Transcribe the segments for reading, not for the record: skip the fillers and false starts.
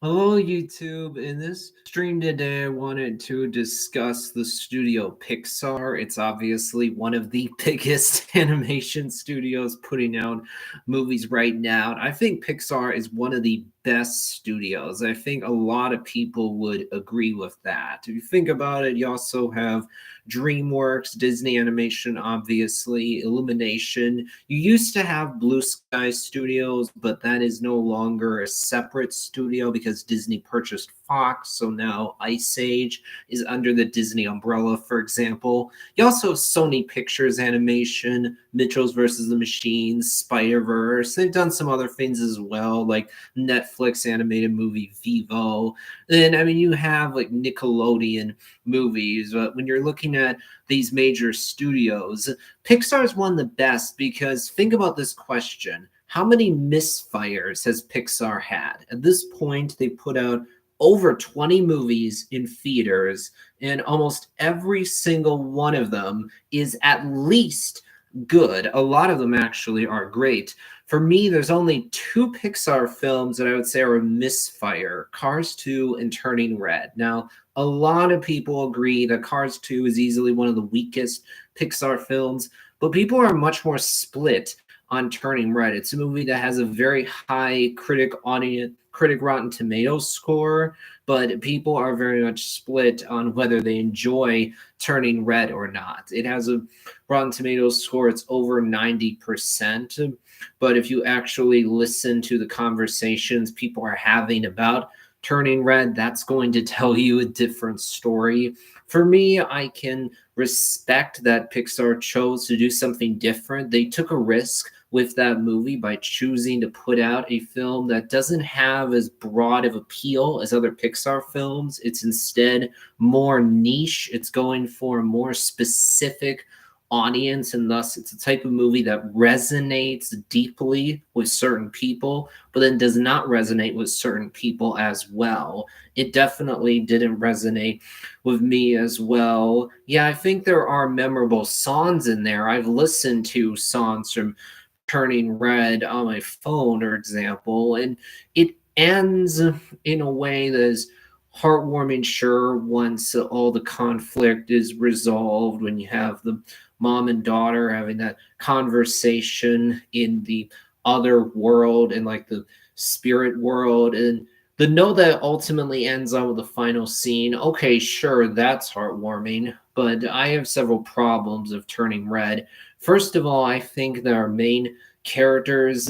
Hello, YouTube. In this stream today, I wanted to discuss the studio Pixar. It's obviously one of the biggest animation studios putting out movies right now. I think Pixar is one of the best studios. I think a lot of people would agree with that. If you think about it, you also have DreamWorks, Disney Animation, obviously, Illumination. You used to have Blue Sky Studios, but that is no longer a separate studio because Disney purchased Fox. So now Ice Age is under the Disney umbrella, for example. You also have Sony Pictures Animation, Mitchell's versus the Machines, Spider-Verse. They've done some other things as well, like Netflix animated movie Vivo. Then, I mean, you have like Nickelodeon movies. But when you're looking at these major studios, Pixar is one of the best because think about this question. How many misfires has Pixar had? At this point, they put out over 20 movies in theaters, and almost every single one of them is at least good. A lot of them actually are great. For me, there's only two Pixar films that I would say are a misfire: Cars 2 and Turning Red. Now, a lot of people agree that Cars 2 is easily one of the weakest Pixar films, but people are much more split on Turning Red. It's a movie that has a very high critic Rotten Tomatoes score, but people are very much split on whether they enjoy Turning Red or not. It has a Rotten Tomatoes score, it's over 90%. But if you actually listen to the conversations people are having about Turning Red, that's going to tell you a different story. For me, I can respect that Pixar chose to do something different. They took a risk with that movie by choosing to put out a film that doesn't have as broad of appeal as other Pixar films. It's instead more niche. It's going for a more specific audience, and thus it's a type of movie that resonates deeply with certain people, but then does not resonate with certain people as well. It definitely didn't resonate with me as well. Yeah, I think there are memorable songs in there. I've listened to songs from Turning Red on my phone, for example, and it ends in a way that is heartwarming, sure, once all the conflict is resolved, when you have the mom and daughter having that conversation in the other world and like the spirit world, and the note that ultimately ends on with the final scene. Okay, sure, that's heartwarming, but I have several problems of Turning Red. First of all, I think that our main characters,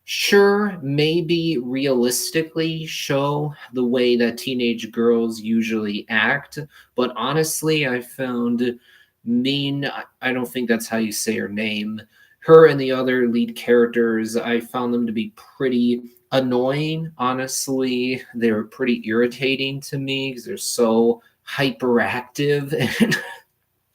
sure, maybe realistically show the way that teenage girls usually act, but honestly, I found Mean, I don't think that's how you say her name. Her and the other lead characters, I found them to be pretty annoying, honestly. They were pretty irritating to me because they're so hyperactive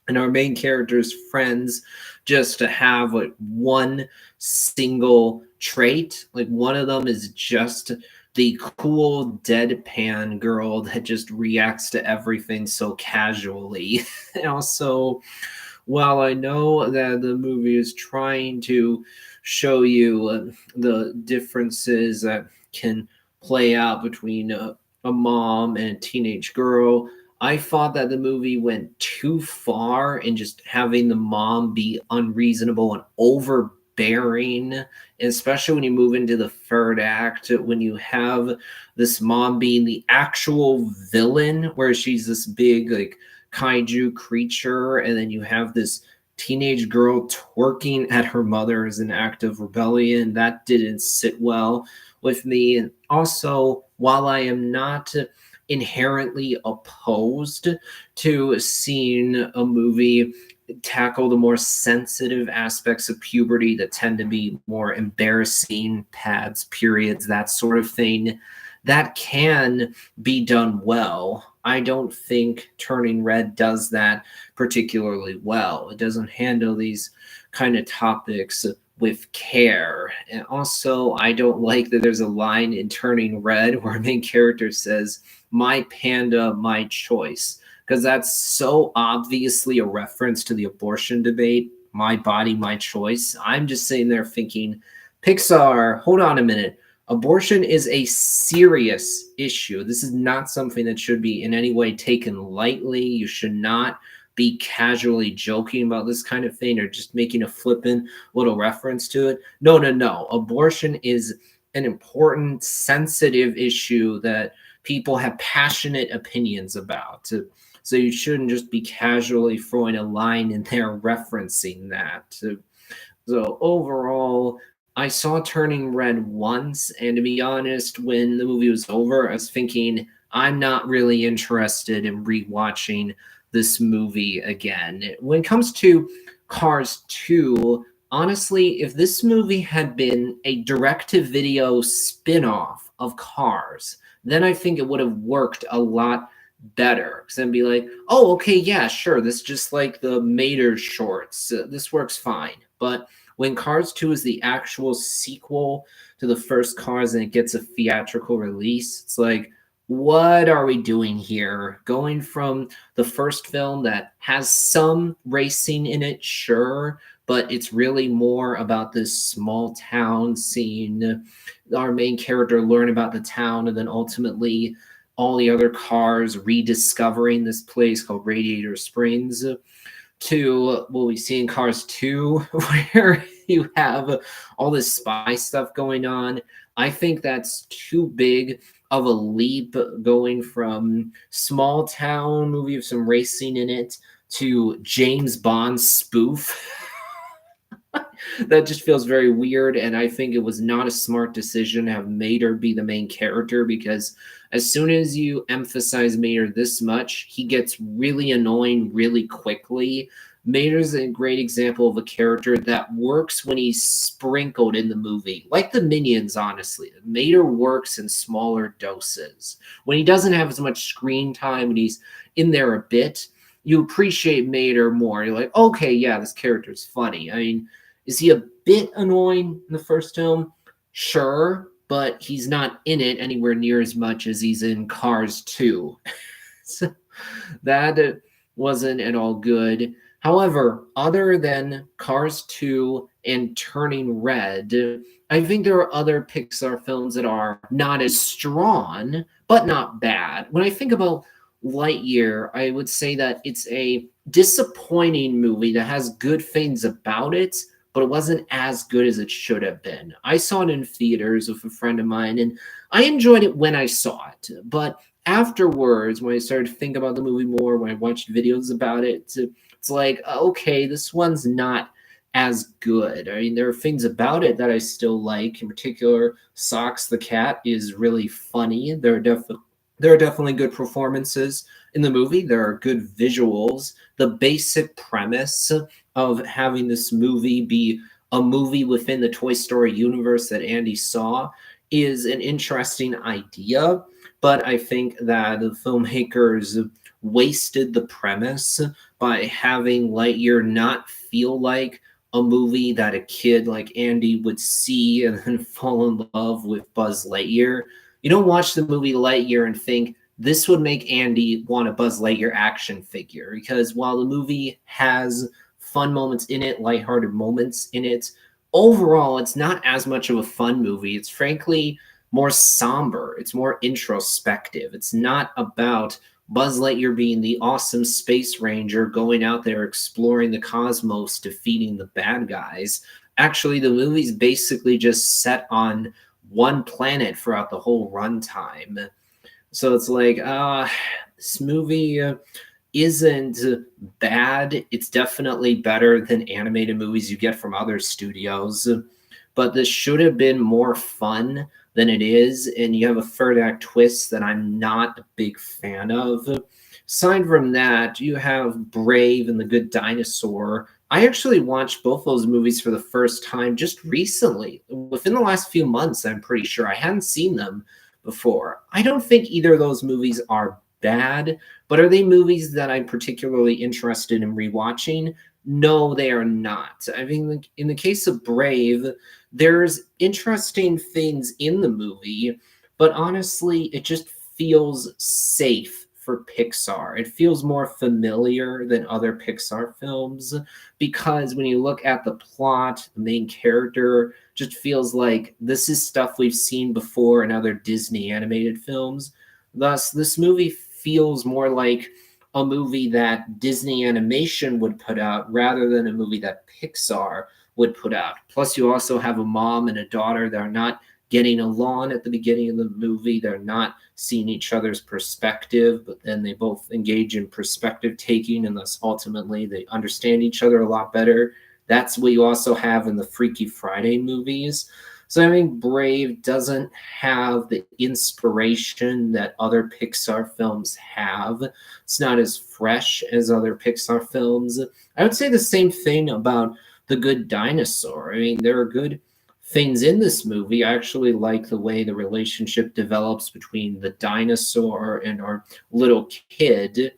and our main character's friends just to have like one single trait. Like one of them is just the cool deadpan girl that just reacts to everything so casually. And also, while I know that the movie is trying to show you the differences that can play out between a mom and a teenage girl, I thought that the movie went too far in just having the mom be unreasonable and overbearing, especially when you move into the third act, when you have this mom being the actual villain, where she's this big, like, kaiju creature, and then you have this teenage girl twerking at her mother as an act of rebellion. That didn't sit well with me. And also, while I am not inherently opposed to seeing a movie tackle the more sensitive aspects of puberty that tend to be more embarrassing, pads, periods, that sort of thing, that can be done well. I don't think Turning Red does that particularly well. It doesn't handle these kind of topics with care. And also, I don't like that there's a line in Turning Red where a main character says, "My panda, my choice," because that's so obviously a reference to the abortion debate. My body, my choice. I'm just sitting there thinking, Pixar, hold on a minute. Abortion is a serious issue. This is not something that should be in any way taken lightly. You should not be casually joking about this kind of thing or just making a flippant little reference to it. No, no, no. Abortion is an important, sensitive issue that people have passionate opinions about. So you shouldn't just be casually throwing a line in there referencing that. So overall, I saw Turning Red once, and to be honest, when the movie was over, I was thinking I'm not really interested in rewatching this movie again. When it comes to Cars 2, honestly, if this movie had been a direct-to-video spin-off of Cars, then I think it would have worked a lot better. Because then be like, oh, okay, yeah, sure, this is just like the Mater shorts. This works fine. But when Cars 2 is the actual sequel to the first Cars and it gets a theatrical release, it's like, what are we doing here? Going from the first film that has some racing in it, sure, but it's really more about this small town, seeing our main character learn about the town, and then ultimately all the other cars rediscovering this place called Radiator Springs, to what we see in Cars 2, where you have all this spy stuff going on. I think that's too big of a leap, going from small town movie with some racing in it to James Bond spoof. That just feels very weird, and I think it was not a smart decision to have Mater be the main character, because as soon as you emphasize Mater this much, he gets really annoying really quickly. Mater's a great example of a character that works when he's sprinkled in the movie. Like the Minions, honestly. Mater works in smaller doses. When he doesn't have as much screen time and he's in there a bit, you appreciate Mater more. You're like, okay, yeah, this character's funny. I mean, is he a bit annoying in the first film? Sure, but he's not in it anywhere near as much as he's in Cars 2. So that wasn't at all good. However, other than Cars 2 and Turning Red, I think there are other Pixar films that are not as strong, but not bad. When I think about Lightyear, I would say that it's a disappointing movie that has good things about it, but it wasn't as good as it should have been. I saw it in theaters with a friend of mine, and I enjoyed it when I saw it. But afterwards, when I started to think about the movie more, when I watched videos about it, it's like, okay, this one's not as good. I mean, there are things about it that I still like. In particular, Socks the cat is really funny. There are definitely good performances in the movie. There are good visuals. The basic premise of having this movie be a movie within the Toy Story universe that Andy saw is an interesting idea, but I think that the filmmakers wasted the premise by having Lightyear not feel like a movie that a kid like Andy would see and then fall in love with Buzz Lightyear. You don't watch the movie Lightyear and think this would make Andy want a Buzz Lightyear action figure, because while the movie has fun moments in it, lighthearted moments in it, overall, it's not as much of a fun movie. It's frankly more somber. It's more introspective. It's not about Buzz Lightyear being the awesome space ranger going out there exploring the cosmos, defeating the bad guys. Actually, the movie's basically just set on one planet throughout the whole runtime. So it's like, this movie isn't bad. It's definitely better than animated movies you get from other studios, but this should have been more fun than it is, and you have a third act twist that I'm not a big fan of. Aside from that, you have Brave and The Good Dinosaur. I actually watched both those movies for the first time just recently, within the last few months. I'm pretty sure I hadn't seen them before. I don't think either of those movies are bad, but are they movies that I'm particularly interested in rewatching? No, they are not. I mean, in the case of Brave, there's interesting things in the movie, but honestly, it just feels safe for Pixar. It feels more familiar than other Pixar films because when you look at the plot, the main character just feels like this is stuff we've seen before in other Disney animated films. Thus, this movie feels more like a movie that Disney Animation would put out rather than a movie that Pixar would put out. Plus, you also have a mom and a daughter that are not getting along at the beginning of the movie. They're not seeing each other's perspective, but then they both engage in perspective taking, and thus ultimately they understand each other a lot better. That's what you also have in the Freaky Friday movies. So I think Brave doesn't have the inspiration that other Pixar films have. It's not as fresh as other Pixar films. I would say the same thing about The Good Dinosaur. I mean, there are good things in this movie. I actually like the way the relationship develops between the dinosaur and our little kid.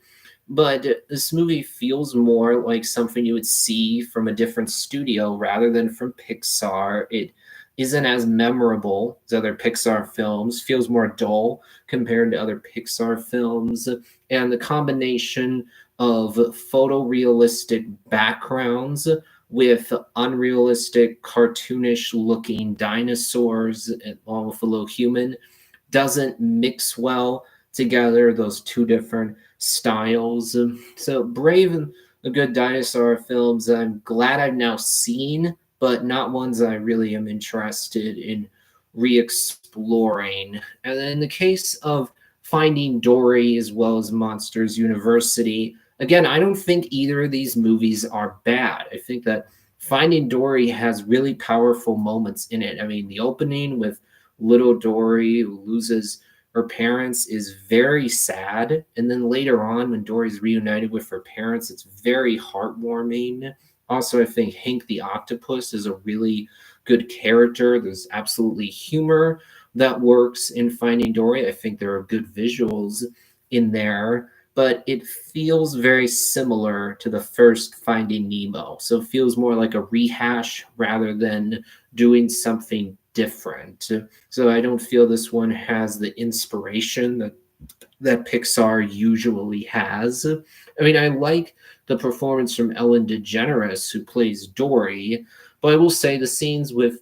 But this movie feels more like something you would see from a different studio rather than from Pixar. It isn't as memorable as other Pixar films, feels more dull compared to other Pixar films. And the combination of photorealistic backgrounds with unrealistic, cartoonish looking dinosaurs, along with a little human, doesn't mix well together, those two different styles. So, Brave and The Good Dinosaur films, I'm glad I've now seen, but not ones I really am interested in re exploring. And in the case of Finding Dory as well as Monsters University, again, I don't think either of these movies are bad. I think that Finding Dory has really powerful moments in it. I mean, the opening with little Dory who loses her parents is very sad. And then later on, when Dory's reunited with her parents, it's very heartwarming. Also, I think Hank the Octopus is a really good character. There's absolutely humor that works in Finding Dory. I think there are good visuals in there, but it feels very similar to the first Finding Nemo. So it feels more like a rehash rather than doing something different. So I don't feel this one has the inspiration that Pixar usually has. I mean, I like the performance from Ellen DeGeneres, who plays Dory, but I will say the scenes with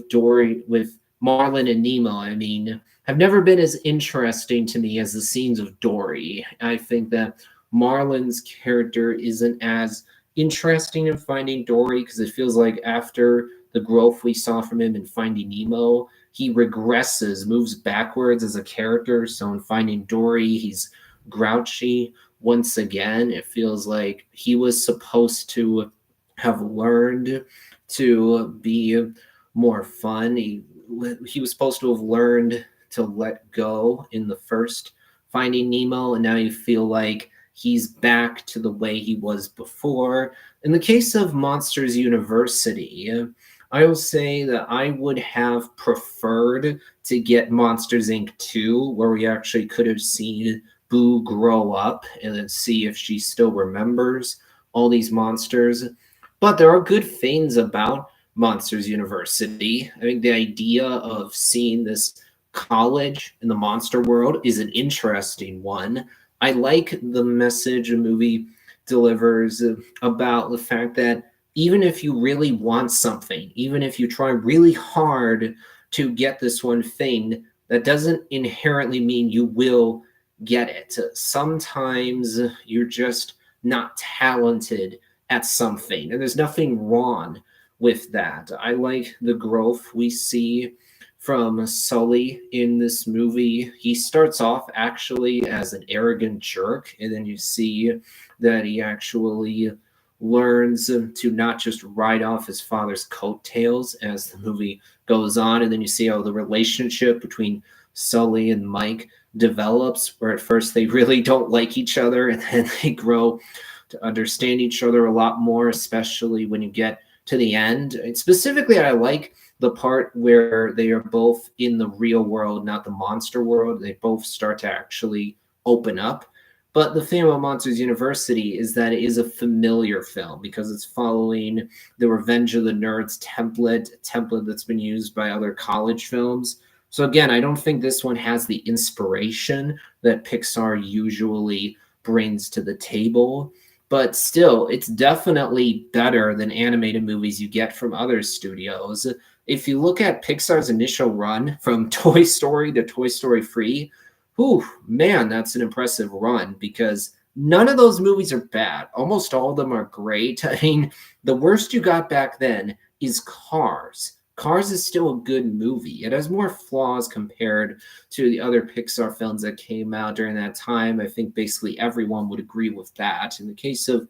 Dory, with Marlin and Nemo, I mean, have never been as interesting to me as the scenes of Dory. I think that Marlin's character isn't as interesting in Finding Dory because it feels like after the growth we saw from him in Finding Nemo, he regresses, moves backwards as a character. So in Finding Dory, he's grouchy once again. It feels like he was supposed to have learned to be more fun. He was supposed to have learned to let go in the first Finding Nemo, and now you feel like he's back to the way he was before. In the case of Monsters University, I will say that I would have preferred to get Monsters Inc. 2, where we actually could have seen Boo grow up and then see if she still remembers all these monsters. But there are good things about Monsters University. I think the idea of seeing this college in the monster world is an interesting one. I like the message a movie delivers about the fact that even if you really want something, even if you try really hard to get this one thing, that doesn't inherently mean you will get it. Sometimes you're just not talented at something, and there's nothing wrong with that. I like the growth we see from Sully in this movie. He starts off actually as an arrogant jerk, and then you see that he actually learns to not just ride off his father's coattails as the movie goes on. And then you see how the relationship between Sully and Mike develops, where at first they really don't like each other, and then they grow to understand each other a lot more, especially when you get to the end. And specifically, I like the part where they are both in the real world, not the monster world. They both start to actually open up. But the thing about Monsters University is that it is a familiar film because it's following the Revenge of the Nerds template, a template that's been used by other college films. So again, I don't think this one has the inspiration that Pixar usually brings to the table, but still, it's definitely better than animated movies you get from other studios. If you look at Pixar's initial run from Toy Story to Toy Story 3, whew, man, that's an impressive run because none of those movies are bad. Almost all of them are great. I mean, the worst you got back then is Cars. Cars is still a good movie. It has more flaws compared to the other Pixar films that came out during that time. I think basically everyone would agree with that. In the case of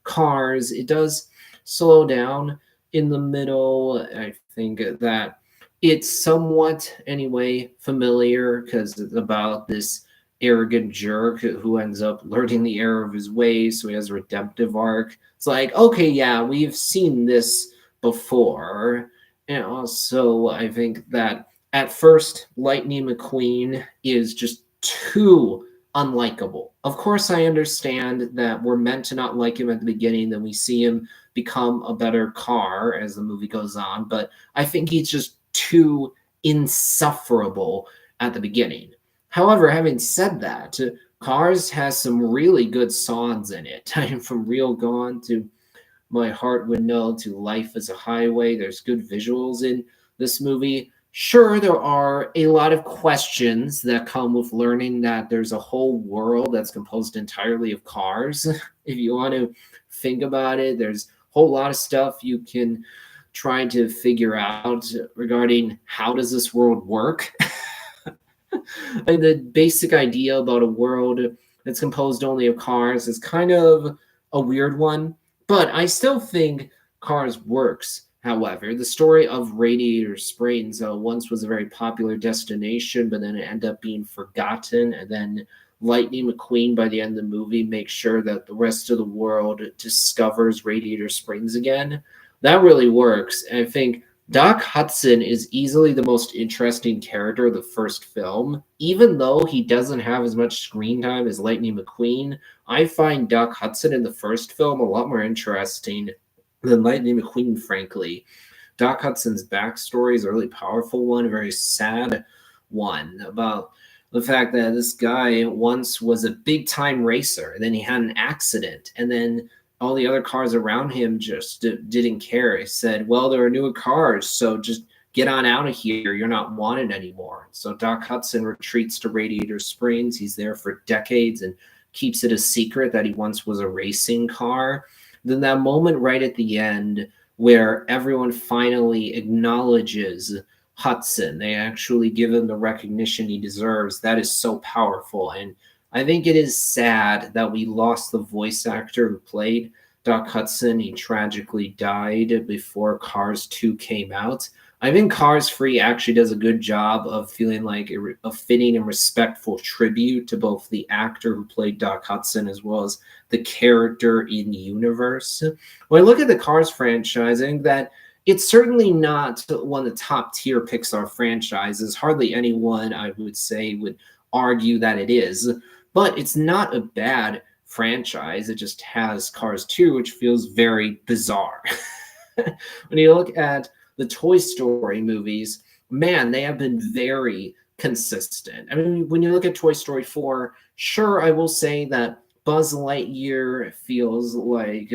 Cars, it does slow down in the middle. I think that it's somewhat, anyway, familiar because it's about this arrogant jerk who ends up learning the error of his ways, so he has a redemptive arc. It's like, okay, yeah, we've seen this before. And also, I think that at first, Lightning McQueen is just too unlikable. Of course, I understand that we're meant to not like him at the beginning, then we see him become a better car as the movie goes on, but I think he's just too insufferable at the beginning. However, having said that, Cars has some really good songs in it. From Real Gone to My Heart Would Know to Life is a Highway. There's good visuals in this movie. Sure, there are a lot of questions that come with learning that there's a whole world that's composed entirely of cars. If you want to think about it, there's a whole lot of stuff you can try to figure out regarding how does this world work. Like the basic idea about a world that's composed only of cars is kind of a weird one, but I still think Cars works. However, the story of Radiator Springs once was a very popular destination, but then it ended up being forgotten. And then Lightning McQueen, by the end of the movie, makes sure that the rest of the world discovers Radiator Springs again. That really works. And I think Doc Hudson is easily the most interesting character of the first film. Even though he doesn't have as much screen time as Lightning McQueen, I find Doc Hudson in the first film a lot more interesting than Lightning McQueen, frankly. Doc Hudson's backstory is a really powerful one, a very sad one about the fact that this guy once was a big time racer, and then he had an accident, and then all the other cars around him just didn't care. He said, well, there are newer cars, so just get on out of here. You're not wanted anymore. So Doc Hudson retreats to Radiator Springs. He's there for decades and keeps it a secret that he once was a racing car. Then that moment right at the end where everyone finally acknowledges Hudson, they actually give him the recognition he deserves. That is so powerful. And I think it is sad that we lost the voice actor who played Doc Hudson. He tragically died before Cars 2 came out. I think Cars 3 actually does a good job of feeling like a fitting and respectful tribute to both the actor who played Doc Hudson as well as the character in universe. When I look at the Cars franchise, I think that it's certainly not one of the top tier Pixar franchises. Hardly anyone, I would say, would argue that it is, but it's not a bad franchise. It just has Cars 2, which feels very bizarre. When you look at the Toy Story movies, man, they have been very consistent. I mean, when you look at Toy Story 4, sure, I will say that Buzz Lightyear feels like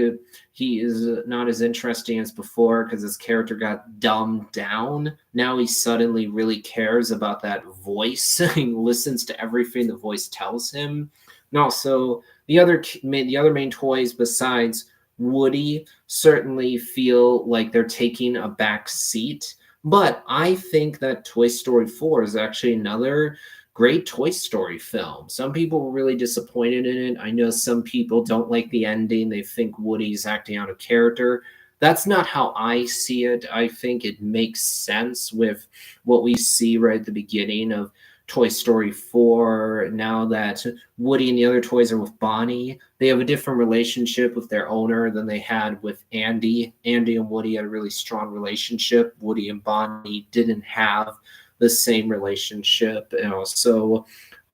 he is not as interesting as before because his character got dumbed down. Now he suddenly really cares about that voice. He listens to everything the voice tells him. And also, the other main toys besides Woody certainly feel like they're taking a back seat. But I think that Toy Story 4 is actually another great Toy Story film. Some people were really disappointed in it. I know some people don't like the ending. They think Woody's acting out of character. That's not how I see it. I think it makes sense with what we see right at the beginning of Toy Story 4. Now that Woody and the other toys are with Bonnie, they have a different relationship with their owner than they had with Andy. Andy and Woody had a really strong relationship. Woody and Bonnie didn't have the same relationship. And also,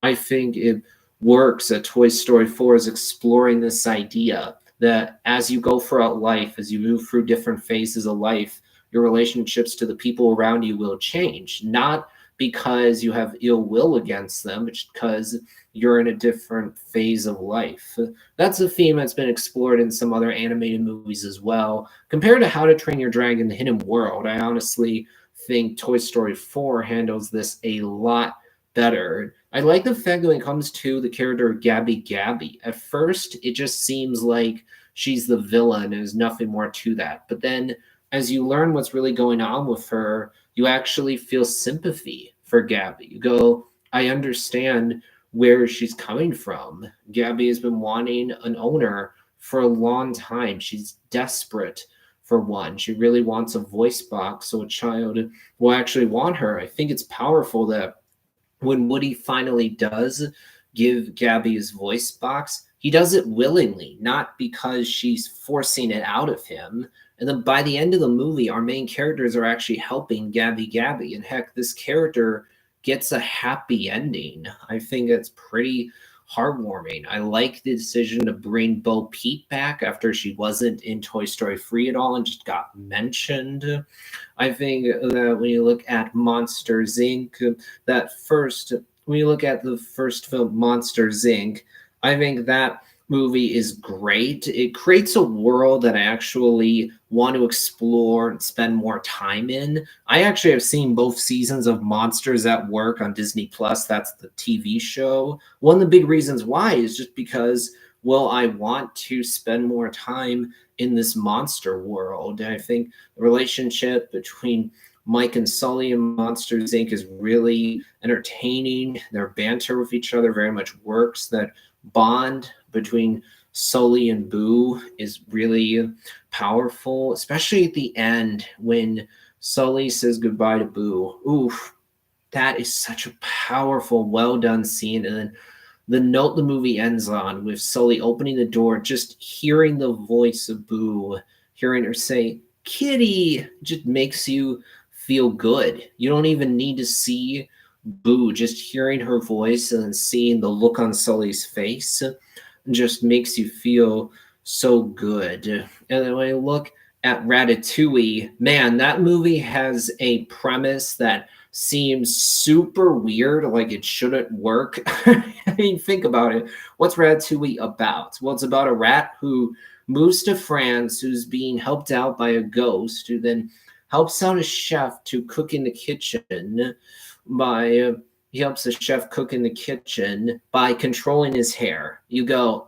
I think it works that Toy Story 4 is exploring this idea that as you go throughout life, as you move through different phases of life, your relationships to the people around you will change. Not because you have ill will against them, it's because you're in a different phase of life. That's a theme that's been explored in some other animated movies as well. Compared to How to Train Your Dragon: The Hidden World, I honestly think Toy Story 4 handles this a lot better. I like the fact that when it comes to the character Gabby Gabby, at first it just seems like she's the villain and there's nothing more to that. But then as you learn what's really going on with her, you actually feel sympathy for Gabby. You go, I understand where she's coming from. Gabby has been wanting an owner for a long time. She's desperate for one. She really wants a voice box so a child will actually want her. I think it's powerful that when Woody finally does give Gabby his voice box, he does it willingly, not because she's forcing it out of him. And then by the end of the movie, our main characters are actually helping Gabby Gabby. And heck, this character gets a happy ending. I think it's pretty heartwarming. I like the decision to bring Bo Peep back after she wasn't in Toy Story 3 at all and just got mentioned. I think that when you look at Monsters Inc., when you look at the first film, Monsters Inc., I think that movie is great. It creates a world that I actually want to explore and spend more time in. I actually have seen both seasons of Monsters at Work on Disney Plus. That's the TV show. One of the big reasons why is just because, well, I want to spend more time in this monster world. And I think the relationship between Mike and Sully in Monsters Inc. is really entertaining. Their banter with each other very much works. That bond between Sully and Boo is really powerful, especially at the end when Sully says goodbye to Boo. Oof, that is such a powerful, well done scene. And then the note the movie ends on with Sully opening the door, just hearing the voice of Boo, hearing her say, Kitty, just makes you feel good. You don't even need to see Boo, just hearing her voice and seeing the look on Sully's face just makes you feel so good. And then when I look at Ratatouille, man, that movie has a premise that seems super weird, like it shouldn't work. I mean, think about it. What's Ratatouille about? Well, it's about a rat who moves to France, who's being helped out by a ghost, who then helps out a chef to cook in the kitchen by he helps the chef cook in the kitchen by controlling his hair. You go,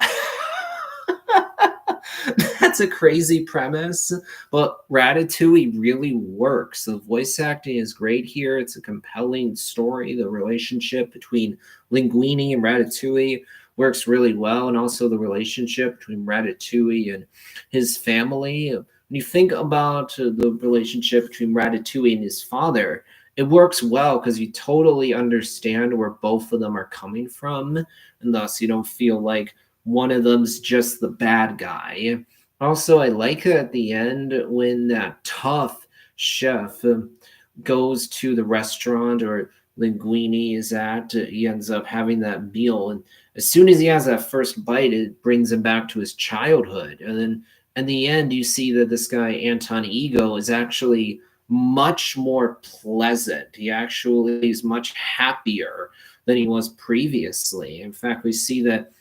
that's a crazy premise, but Ratatouille really works. The voice acting is great here. It's a compelling story. The relationship between Linguini and Ratatouille works really well, and also the relationship between Ratatouille and his family. When you think about the relationship between Ratatouille and his father, it works well because you totally understand where both of them are coming from, and thus you don't feel like one of them's just the bad guy. Also, I like at the end when that tough chef goes to the restaurant or Linguini is at, he ends up having that meal, and as soon as he has that first bite, it brings him back to his childhood. And then in the end, you see that this guy Anton Ego is actually much more pleasant. He actually is much happier than he was previously. In fact, we see that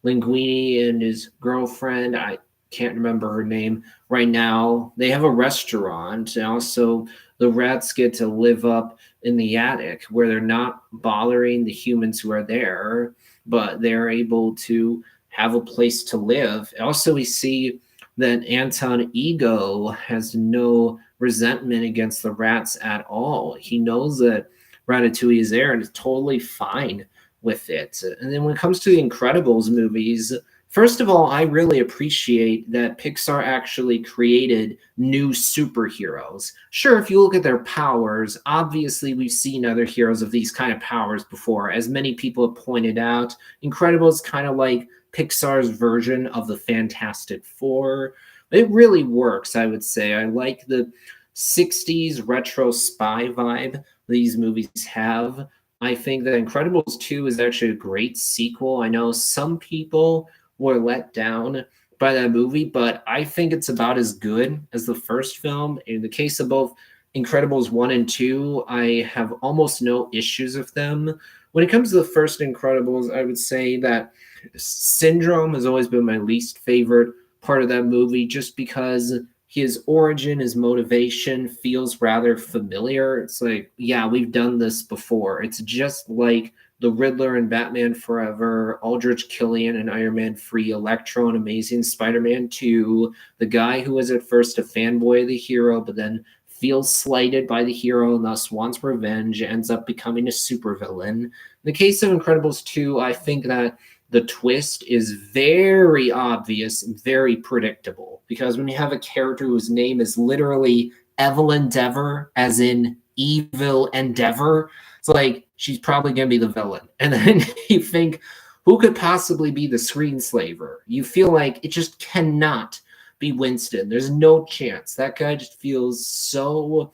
Linguini and his girlfriend, I can't remember her name right now, they have a restaurant. And also, the rats get to live up in the attic where they're not bothering the humans who are there, but they're able to have a place to live. Also, we see that Anton Ego has no resentment against the rats at all. He knows that Ratatouille is there and is totally fine with it. And then when it comes to the Incredibles movies, first of all, I really appreciate that Pixar actually created new superheroes. Sure, if you look at their powers, obviously we've seen other heroes of these kind of powers before. As many people have pointed out, Incredibles kind of like Pixar's version of the Fantastic Four. It really works, I would say. I like the 60s retro spy vibe these movies have. I think that Incredibles 2 is actually a great sequel. I know some people were let down by that movie, but I think it's about as good as the first film. In the case of both Incredibles 1 and 2, I have almost no issues with them. When it comes to the first Incredibles, I would say that Syndrome has always been my least favorite part of that movie just because his origin, his motivation feels rather familiar. It's like, yeah, we've done this before. It's just like the Riddler and Batman Forever, Aldrich Killian and Iron Man 3, Electro and Amazing Spider Man 2, the guy who was at first a fanboy of the hero, but then feels slighted by the hero and thus wants revenge, ends up becoming a supervillain. In the case of Incredibles 2, I think that the twist is very obvious, very predictable. Because when you have a character whose name is literally Evelyn Dever, as in evil endeavor, it's like she's probably going to be the villain. And then you think, who could possibly be the screenslaver? You feel like it just cannot be Winston. There's no chance. That guy just feels so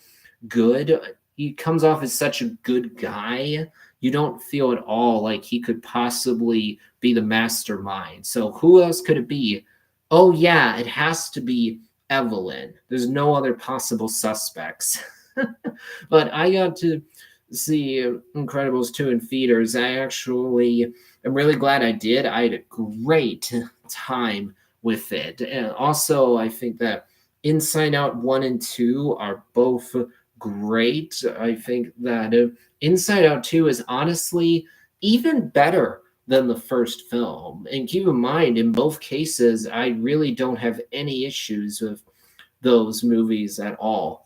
good. He comes off as such a good guy. You don't feel at all like he could possibly be the mastermind. So who else could it be? Oh yeah, it has to be Evelyn. There's no other possible suspects. But I got to see Incredibles 2 in theaters. I actually am really glad I did. I had a great time with it. And also, I think that Inside Out 1 and 2 are both great. I think that Inside Out 2 is honestly even better than the first film. And keep in mind, in both cases, I really don't have any issues with those movies at all.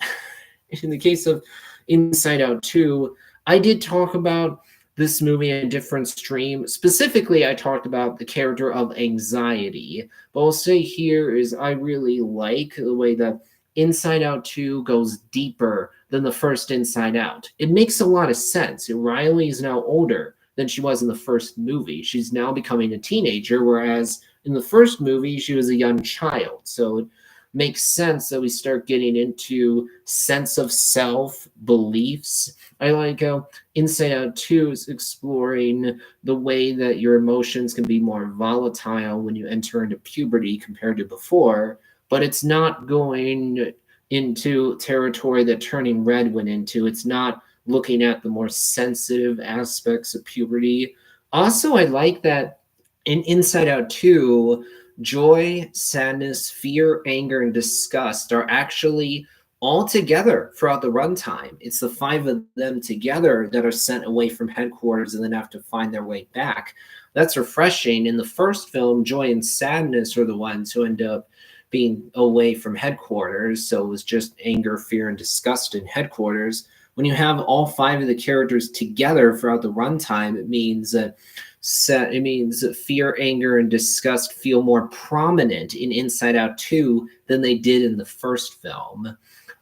In the case of Inside Out 2, I did talk about this movie in a different stream. Specifically, I talked about the character of anxiety. But I'll say here is I really like the way that Inside Out 2 goes deeper than the first Inside Out. It makes a lot of sense. Riley is now older than she was in the first movie. She's now becoming a teenager, whereas in the first movie, she was a young child. So it makes sense that we start getting into sense of self, beliefs. I like how Inside Out 2 is exploring the way that your emotions can be more volatile when you enter into puberty compared to before, but it's not going into territory that Turning Red went into. It's not looking at the more sensitive aspects of puberty. Also, I like that in Inside Out 2, joy, sadness, fear, anger, and disgust are actually all together throughout the runtime. It's the five of them together that are sent away from headquarters and then have to find their way back. That's refreshing. In the first film, joy and sadness are the ones who end up being away from headquarters. So it was just anger, fear, and disgust in headquarters. When you have all five of the characters together throughout the runtime, it means that fear, anger, and disgust feel more prominent in Inside Out 2 than they did in the first film.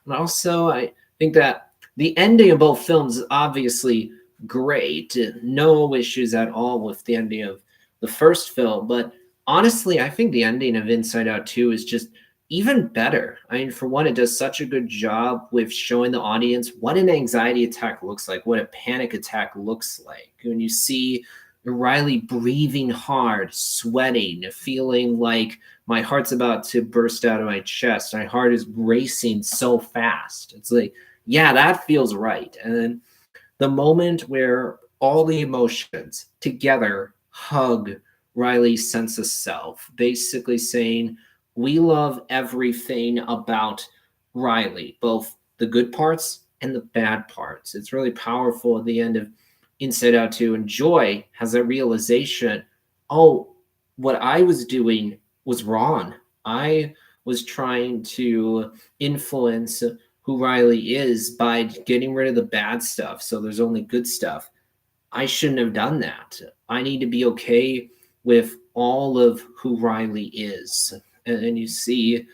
And also, I think that the ending of both films is obviously great. No issues at all with the ending of the first film. But honestly, I think the ending of Inside Out 2 is just even better. I mean, for one, it does such a good job with showing the audience what an anxiety attack looks like, what a panic attack looks like. When you see Riley breathing hard, sweating, feeling like my heart's about to burst out of my chest. My heart is racing so fast. It's like, yeah, that feels right. And then the moment where all the emotions together hug Riley's sense of self, basically saying, we love everything about Riley, both the good parts and the bad parts. It's really powerful at the end of Inside Out 2. And Joy has a realization, oh, what I was doing was wrong. I was trying to influence who Riley is by getting rid of the bad stuff. So there's only good stuff. I shouldn't have done that. I need to be okay with all of who Riley is. And you see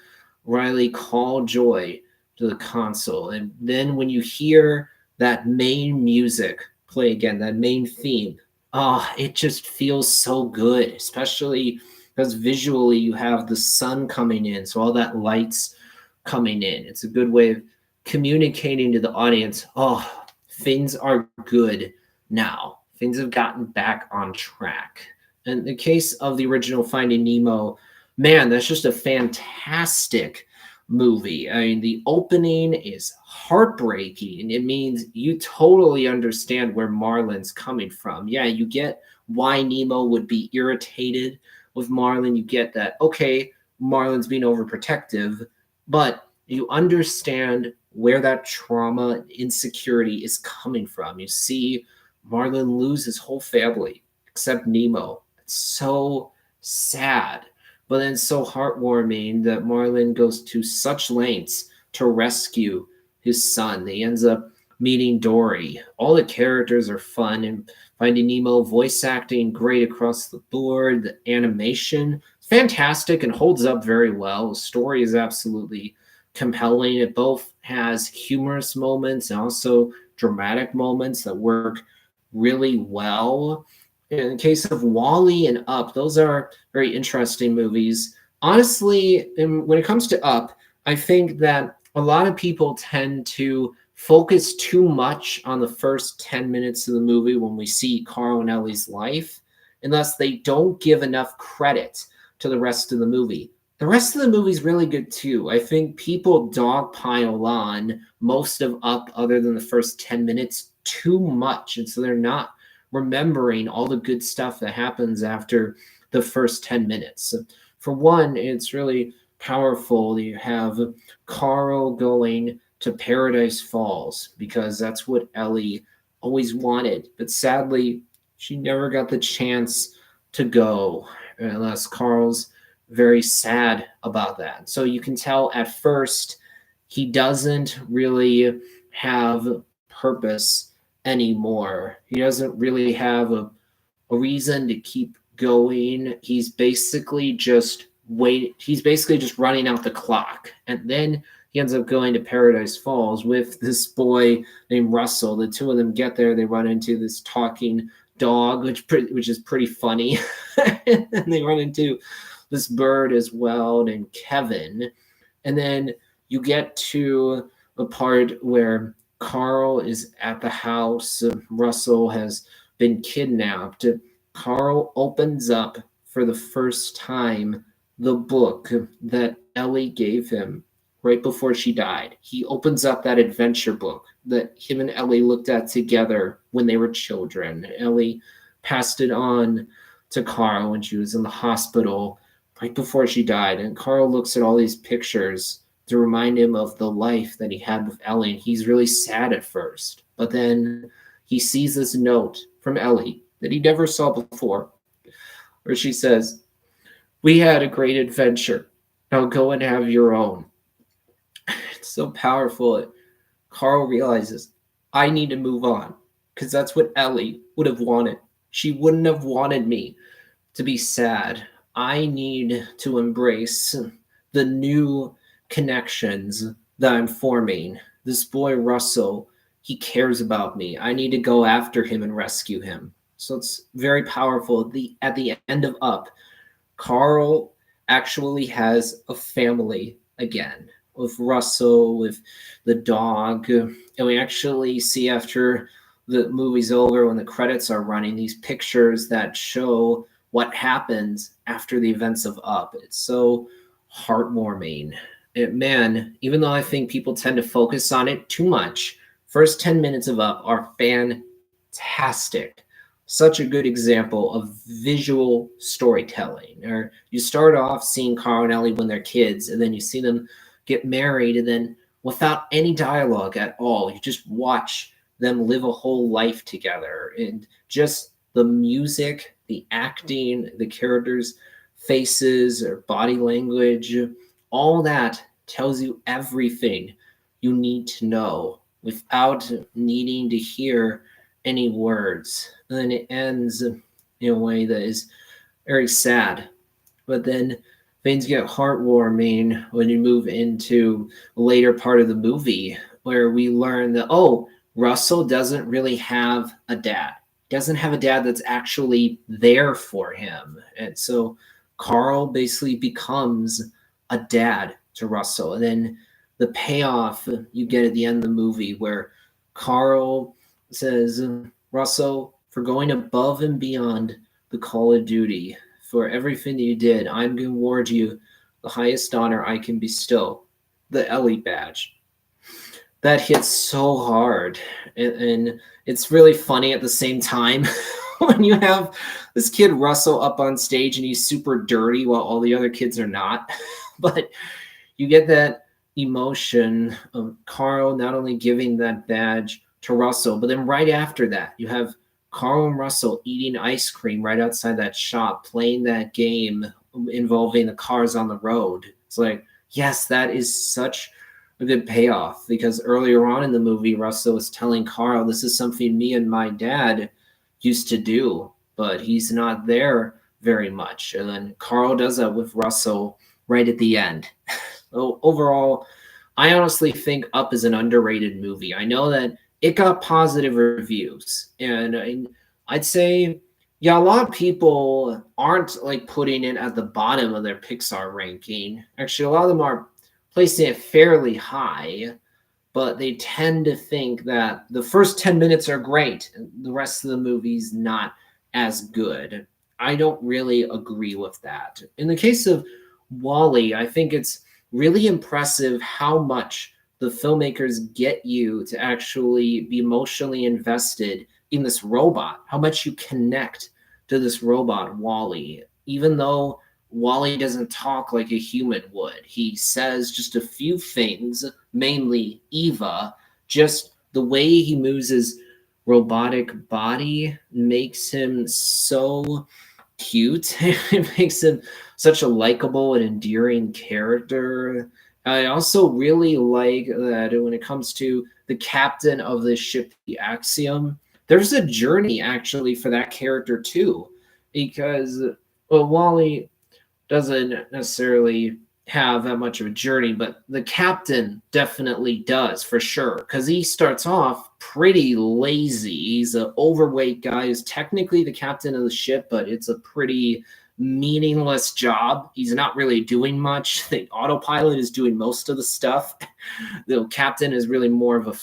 Riley call Joy to the console. And then when you hear that main music play again, that main theme, it just feels so good, especially because visually you have the sun coming in. So all that light's coming in. It's a good way of communicating to the audience, things are good now. Things have gotten back on track. In the case of the original Finding Nemo, man, that's just a fantastic movie. I mean, the opening is heartbreaking. It means you totally understand where Marlin's coming from. Yeah, you get why Nemo would be irritated with Marlin. You get that, okay, Marlin's being overprotective, but you understand where that trauma, insecurity is coming from. You see Marlin lose his whole family except Nemo. It's so sad, but then so heartwarming that Marlin goes to such lengths to rescue his son. He ends up meeting Dory. All the characters are fun, and Finding Nemo voice acting great across the board. The animation fantastic and holds up very well. The story is absolutely compelling. It both has humorous moments and also dramatic moments that work really well. In the case of Wally and Up, those are very interesting movies. Honestly, when it comes to Up, I think that a lot of people tend to focus too much on the first 10 minutes of the movie when we see Carl and Ellie's life, unless they don't give enough credit to the rest of the movie. The rest of the movie is really good too. I think people dogpile on most of Up, other than the first 10 minutes, too much. And so they're not remembering all the good stuff that happens after the first 10 minutes. For one, it's really powerful. You have Carl going to Paradise Falls because that's what Ellie always wanted. But sadly, she never got the chance to go unless Carl's very sad about that. So you can tell at first he doesn't really have purpose anymore. He doesn't really have a reason to keep going. He's basically just running out the clock. And then he ends up going to Paradise Falls with this boy named Russell. The two of them get there, they run into this talking dog, which is pretty funny. And they run into this bird as well named Kevin. And then you get to the part where Carl is at the house. Russell has been kidnapped. Carl opens up for the first time the book that Ellie gave him right before she died. He opens up that adventure book that him and Ellie looked at together when they were children. Ellie passed it on to Carl when she was in the hospital right before she died. And Carl looks at all these pictures to remind him of the life that he had with Ellie. And he's really sad at first. But then he sees this note from Ellie that he never saw before, where she says, "We had a great adventure. Now go and have your own." It's so powerful. Carl realizes, I need to move on, because that's what Ellie would have wanted. She wouldn't have wanted me to be sad. I need to embrace the new connections that I'm forming. This boy, Russell, he cares about me. I need to go after him and rescue him. So it's very powerful. At the end of Up, Carl actually has a family again with Russell, with the dog. And we actually see after the movie's over, when the credits are running, these pictures that show what happens after the events of Up. It's so heartwarming. Man, even though I think people tend to focus on it too much, first 10 minutes of Up are fantastic. Such a good example of visual storytelling. Or you start off seeing Carl and Ellie when they're kids, and then you see them get married, and then without any dialogue at all, you just watch them live a whole life together. And just the music, the acting, the characters' faces or body language, all that tells you everything you need to know without needing to hear any words. And then it ends in a way that is very sad. But then things get heartwarming when you move into a later part of the movie, where we learn that, Russell doesn't really have a dad. Doesn't have a dad that's actually there for him. And so Carl basically becomes a dad to Russell. And then the payoff you get at the end of the movie, where Carl says, "Russell, for going above and beyond the call of duty, for everything that you did, I'm going to award you the highest honor I can bestow. the Ellie badge. That hits so hard, and it's really funny at the same time when you have this kid Russell up on stage and he's super dirty while all the other kids are not. But you get that emotion of Carl not only giving that badge to Russell, but then right after that, you have Carl and Russell eating ice cream right outside that shop, playing that game involving the cars on the road. It's like, yes, that is such a good payoff because earlier on in the movie, Russell was telling Carl, this is something me and my dad used to do, but he's not there very much. And then Carl does that with Russell right at the end. So overall, I honestly think Up is an underrated movie. I know that it got positive reviews, and I'd say, yeah, a lot of people aren't like putting it at the bottom of their Pixar ranking. Actually, a lot of them are placing it fairly high, but they tend to think that the first 10 minutes are great, and the rest of the movie's not as good. I don't really agree with that. In the case of Wally, I think it's really impressive how much the filmmakers get you to actually be emotionally invested in this robot, how much you connect to this robot, Wally, even though Wally doesn't talk like a human would. He says just a few things, mainly Eva, just the way he moves his robotic body makes him so cute. It makes him such a likable and endearing character. I also really like that when it comes to the captain of the ship, the Axiom, there's a journey actually for that character too, because well, Wally doesn't necessarily have that much of a journey, but the captain definitely does for sure. Because he starts off pretty lazy. He's an overweight guy who's technically the captain of the ship, but it's a pretty meaningless job. He's not really doing much. The autopilot is doing most of the stuff. The captain is really more of a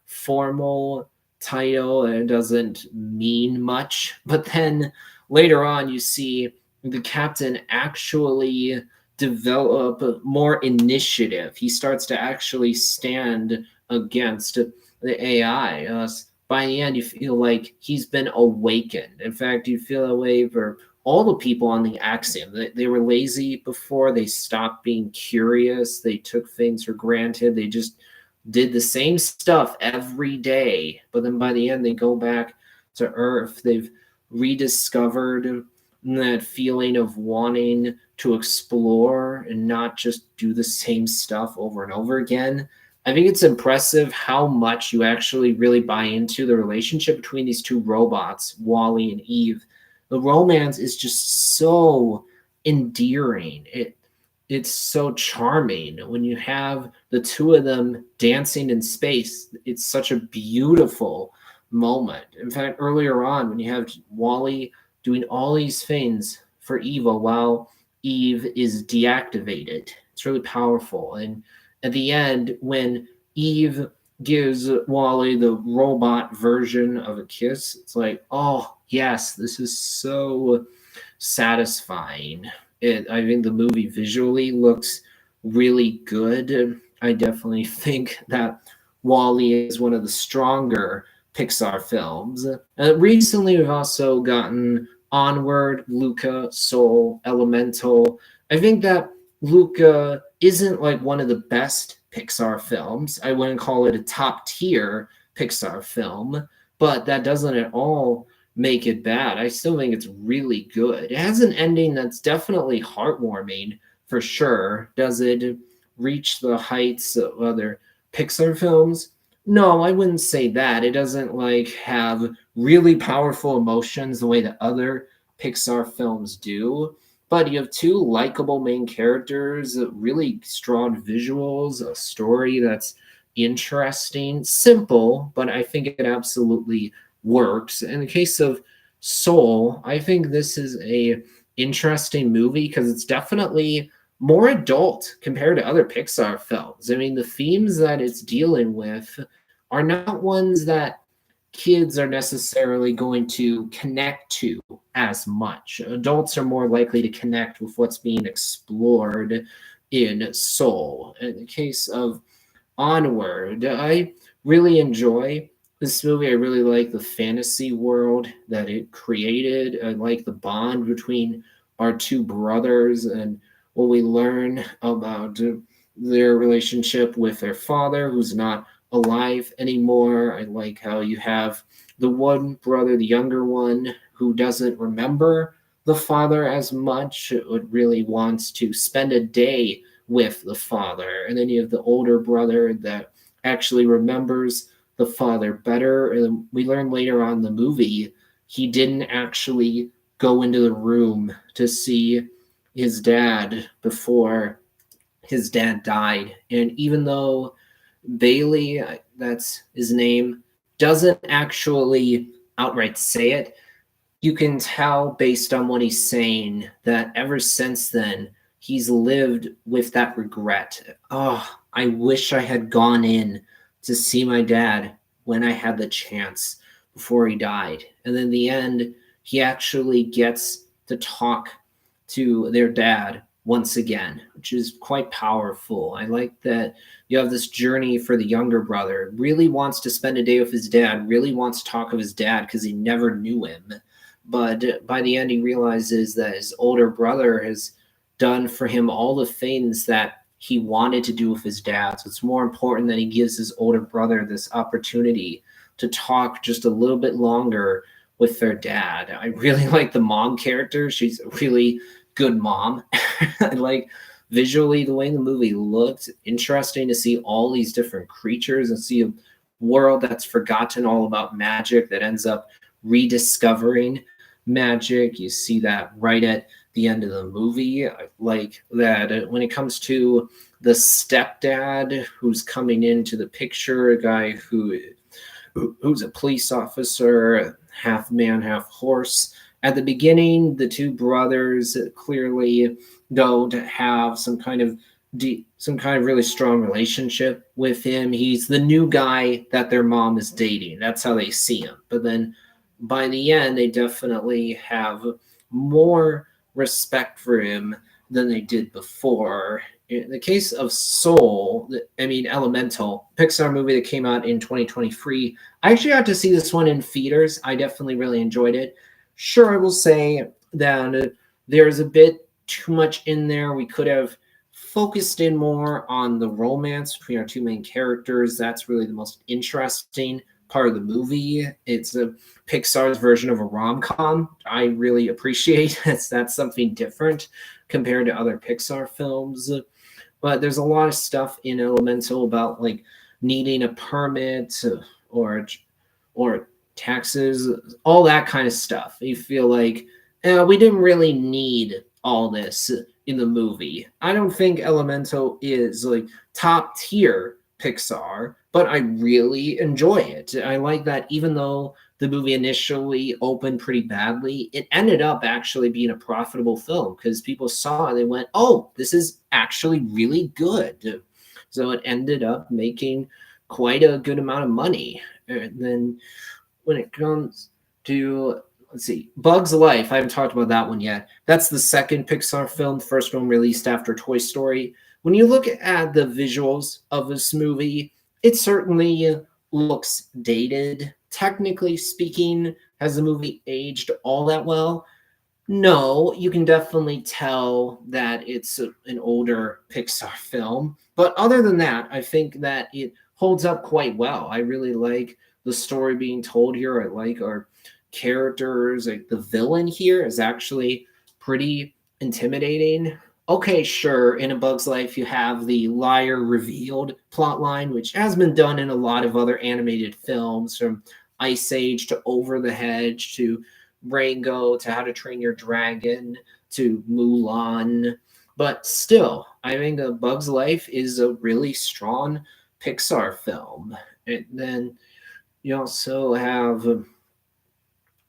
formal title, and it doesn't mean much. But then later on, you see the captain actually develop more initiative. He starts to actually stand against the AI. By the end, you feel like he's been awakened. In fact, you feel that way for all the people on the Axiom. They were lazy before. They stopped being curious. They took things for granted. They just did the same stuff every day. But then by the end, they go back to Earth. They've rediscovered that feeling of wanting to explore and not just do the same stuff over and over again. I think it's impressive how much you actually really buy into the relationship between these two robots, Wally and Eve. The romance is just so endearing. It's so charming when you have the two of them dancing in space. It's such a beautiful moment. In fact, earlier on, when you have Wally doing all these things for Eva while Eve is deactivated, it's really powerful. And at the end, when Eve gives Wally the robot version of a kiss, it's like, oh, yes, this is so satisfying. I think the movie visually looks really good. I definitely think that Wally is one of the stronger Pixar films. Recently, we've also gotten Onward, Luca, Soul, Elemental. I think that Luca isn't like one of the best Pixar films. I wouldn't call it a top tier Pixar film, but that doesn't at all make it bad. I still think it's really good. It has an ending that's definitely heartwarming for sure. Does it reach the heights of other Pixar films? No, I wouldn't say that. It doesn't like have really powerful emotions the way that other Pixar films do. But you have two likable main characters, really strong visuals, a story that's interesting, simple, but I think it absolutely works. In the case of Soul, I think this is a interesting movie because it's definitely more adult compared to other Pixar films. I mean, the themes that it's dealing with are not ones that kids are necessarily going to connect to as much. Adults are more likely to connect with what's being explored in Soul. In the case of Onward, I really enjoy this movie. I really like the fantasy world that it created. I like the bond between our two brothers and what we learn about their relationship with their father, who's not alive anymore. I like how you have the one brother, the younger one, who doesn't remember the father as much, it really wants to spend a day with the father. And then you have the older brother that actually remembers the father better. And we learn later on in the movie, he didn't actually go into the room to see his dad before his dad died. And even though Bailey, that's his name, doesn't actually outright say it, you can tell based on what he's saying that ever since then, he's lived with that regret. Oh, I wish I had gone in to see my dad when I had the chance before he died. And then in the end, he actually gets to talk to their dad once again, which is quite powerful. I like that you have this journey for the younger brother, really wants to spend a day with his dad, really wants to talk of his dad because he never knew him. But by the end, he realizes that his older brother has done for him all the things that he wanted to do with his dad. So it's more important that he gives his older brother this opportunity to talk just a little bit longer with their dad. I really like the mom character. She's a really good mom. I like visually the way the movie looked. Interesting to see all these different creatures and see a world that's forgotten all about magic that ends up rediscovering magic. You see that right at the end of the movie. Like that when it comes to the stepdad who's coming into the picture, a guy who's a police officer, half man, half horse. At the beginning, the two brothers clearly don't have some kind of really strong relationship with him. He's the new guy that their mom is dating. That's how they see him. But then by the end, they definitely have more respect for him than they did before. In the case of Soul, Elemental, Pixar movie that came out in 2023, I actually got to see this one in theaters. I definitely really enjoyed it. Sure, I will say that there's a bit too much in there. We could have focused in more on the romance between our two main characters. That's really the most interesting part of the movie. It's a Pixar's version of a rom-com. I really appreciate it. That's something different compared to other Pixar films. But there's a lot of stuff in Elemental about like needing a permit or or taxes, all that kind of stuff. You feel like we didn't really need all this in the movie. I don't think Elemental is like top tier Pixar, but I really enjoy it. I like that even though the movie initially opened pretty badly, it ended up actually being a profitable film because people saw it, they went, oh, this is actually really good. So it ended up making quite a good amount of money. And then when it comes to, let's see, Bug's Life, I haven't talked about that one yet. That's the second Pixar film, the first one released after Toy Story. When you look at the visuals of this movie, it certainly looks dated. Technically speaking, has the movie aged all that well? No, you can definitely tell that it's an older Pixar film. But other than that, I think that it holds up quite well. I really like the story being told here. I like our characters. Like the villain here is actually pretty intimidating. Okay, sure, in A Bug's Life, you have the liar revealed plotline, which has been done in a lot of other animated films, from Ice Age to Over the Hedge to Rango to How to Train Your Dragon to Mulan. But still, I think A Bug's Life is a really strong Pixar film. And then you also have,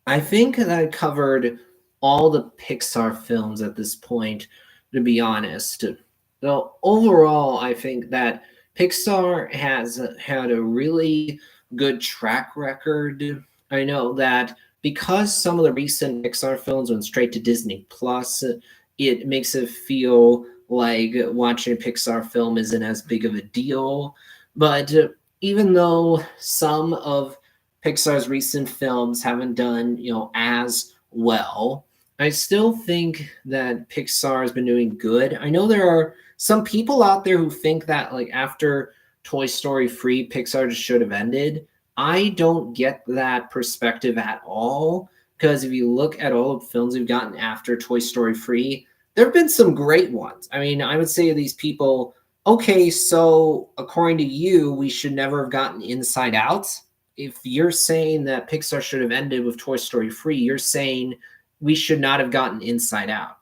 I think that I covered all the Pixar films at this point, to be honest. So overall, I think that Pixar has had a really good track record. I know that because some of the recent Pixar films went straight to Disney Plus, it makes it feel like watching a Pixar film isn't as big of a deal. But even though some of Pixar's recent films haven't done, as well, I still think that Pixar has been doing good. I know there are some people out there who think that like after Toy Story 3, Pixar just should have ended. I don't get that perspective at all because if you look at all the films we've gotten after Toy Story 3, there have been some great ones. I mean, I would say to these people, okay, so according to you, we should never have gotten Inside Out. If you're saying that Pixar should have ended with Toy Story 3, you're saying we should not have gotten Inside Out.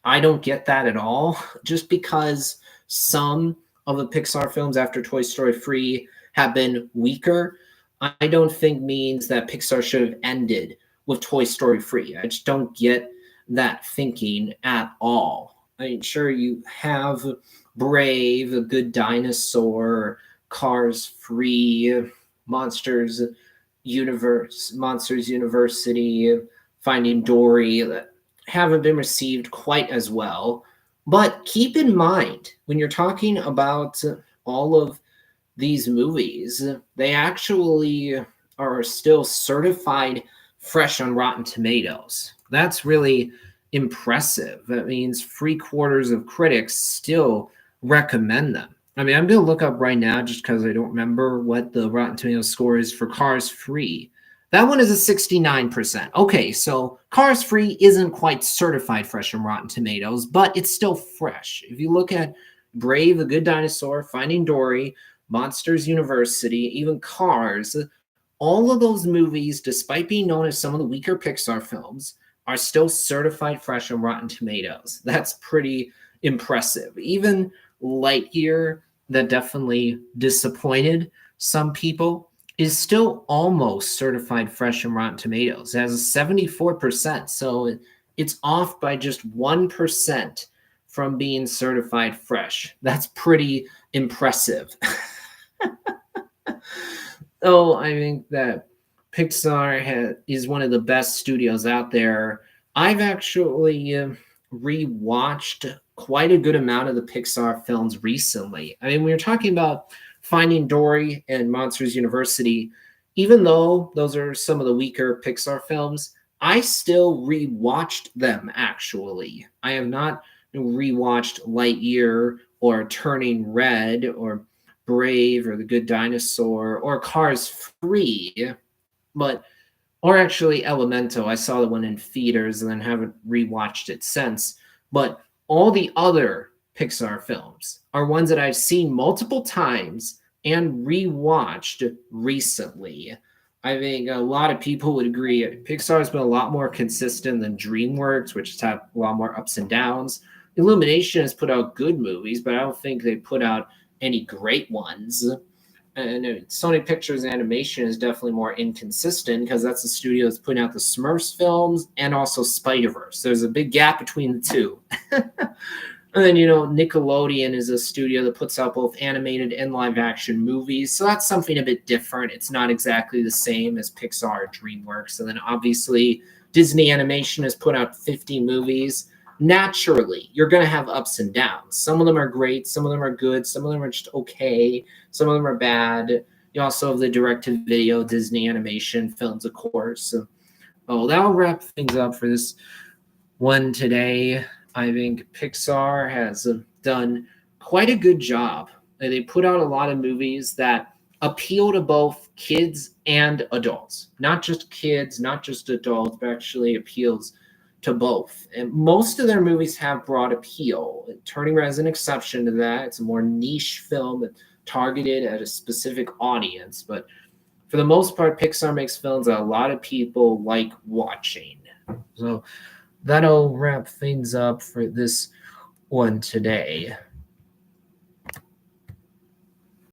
I don't get that at all. Just because some of the Pixar films after Toy Story 3 have been weaker, I don't think means that Pixar should have ended with Toy Story 3. I just don't get that thinking at all. I mean, sure, you have Brave, A Good Dinosaur, Cars 3, Monsters University, Finding Dory that haven't been received quite as well. But keep in mind, when you're talking about all of these movies, they actually are still certified fresh on Rotten Tomatoes. That's really impressive. That means 3/4 of critics still recommend them. I mean, I'm going to look up right now just because I don't remember what the Rotten Tomatoes score is for Cars 3. That one is a 69%. Okay, so Cars 3 isn't quite certified fresh on Rotten Tomatoes, but it's still fresh. If you look at Brave, A Good Dinosaur, Finding Dory, Monsters University, even Cars, all of those movies, despite being known as some of the weaker Pixar films, are still certified fresh on Rotten Tomatoes. That's pretty impressive. Even Lightyear, that definitely disappointed some people, is still almost certified fresh on Rotten Tomatoes. It has a 74%, so it's off by just 1% from being certified fresh. That's pretty impressive. Oh, I think that Pixar is one of the best studios out there. I've actually rewatched quite a good amount of the Pixar films recently. I mean, we were talking about Finding Dory and Monsters University. Even though those are some of the weaker Pixar films, I still rewatched them actually. I have not rewatched Lightyear or Turning Red or Brave or The Good Dinosaur or Cars 3, but or actually Elemental. I saw the one in theaters and then haven't rewatched it since. But all the other Pixar films are ones that I've seen multiple times and rewatched recently. I think a lot of people would agree Pixar has been a lot more consistent than DreamWorks, which has had a lot more ups and downs. Illumination has put out good movies, but I don't think they put out any great ones. And Sony Pictures Animation is definitely more inconsistent because that's the studio that's putting out the Smurfs films and also Spider-Verse. There's a big gap between the two. And then, Nickelodeon is a studio that puts out both animated and live action movies. So that's something a bit different. It's not exactly the same as Pixar or DreamWorks. And then obviously Disney Animation has put out 50 movies. Naturally, you're going to have ups and downs. Some of them are great. Some of them are good. Some of them are just okay. Some of them are bad. You also have the direct-to-video Disney Animation films, of course. So, that'll wrap things up for this one today. I think Pixar has done quite a good job. They put out a lot of movies that appeal to both kids and adults. Not just kids, not just adults, but actually appeals to both. And most of their movies have broad appeal. Turning Red is an exception to that. It's a more niche film targeted at a specific audience. But for the most part, Pixar makes films that a lot of people like watching. So that'll wrap things up for this one today.